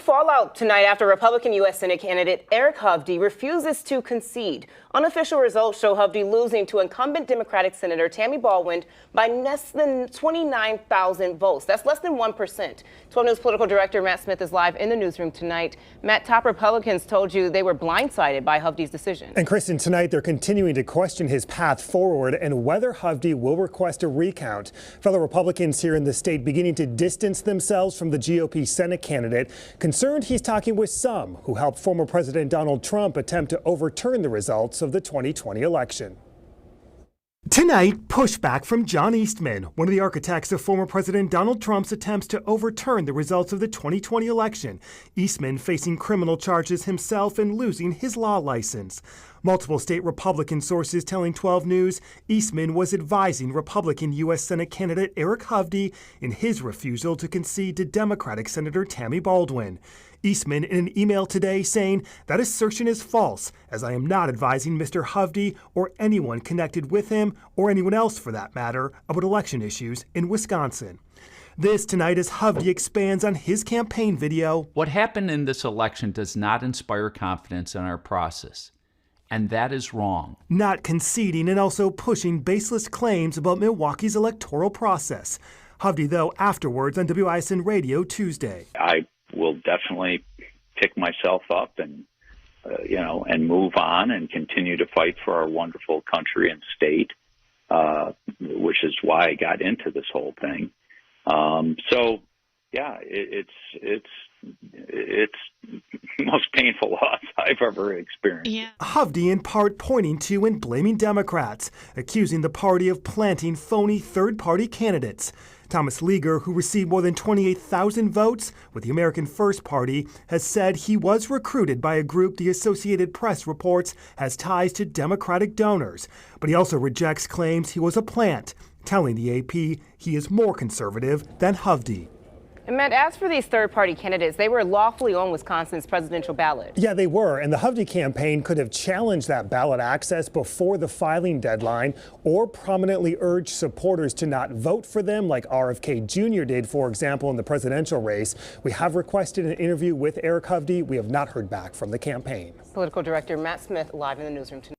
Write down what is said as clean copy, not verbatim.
New fallout tonight after Republican U.S. Senate candidate Eric Hovde refuses to concede. Unofficial results show Hovde losing to incumbent Democratic Senator Tammy Baldwin by less than 29,000 votes. That's less than 1%. 12 News political director Matt Smith is live in the newsroom tonight. Matt, top Republicans told you they were blindsided by Hovde's decision. And Kristen, tonight they're continuing to question his path forward and whether Hovde will request a recount. Fellow Republicans here in the state beginning to distance themselves from the GOP Senate candidate, concerned he's talking with some who helped former President Donald Trump attempt to overturn the results of the 2020 election. Tonight, pushback from John Eastman, one of the architects of former President Donald Trump's attempts to overturn the results of the 2020 election. Eastman facing criminal charges himself and losing his law license. Multiple state Republican sources telling 12 News Eastman was advising Republican U.S. Senate candidate Eric Hovde in his refusal to concede to Democratic Senator Tammy Baldwin. Eastman in an email today saying that assertion is false, as I am not advising Mr. Hovde or anyone connected with him, or anyone else for that matter, about election issues in Wisconsin. This tonight as Hovde expands on his campaign video. What happened in this election does not inspire confidence in our process, and that is wrong. Not conceding and also pushing baseless claims about Milwaukee's electoral process. Hovde, though, afterwards on WISN Radio Tuesday. I will definitely pick myself up and, and move on and continue to fight for our wonderful country and state, which is why I got into this whole thing. It's the most painful loss I've ever experienced. Yeah. Hovde in part pointing to and blaming Democrats, accusing the party of planting phony third-party candidates. Thomas Leger, who received more than 28,000 votes with the American First Party, has said he was recruited by a group the Associated Press reports has ties to Democratic donors. But he also rejects claims he was a plant, telling the AP he is more conservative than Hovde. And Matt, as for these third-party candidates, they were lawfully on Wisconsin's presidential ballot. Yeah, they were. And the Hovde campaign could have challenged that ballot access before the filing deadline or prominently urged supporters to not vote for them like RFK Jr. did, for example, in the presidential race. We have requested an interview with Eric Hovde. We have not heard back from the campaign. Political director Matt Smith live in the newsroom tonight.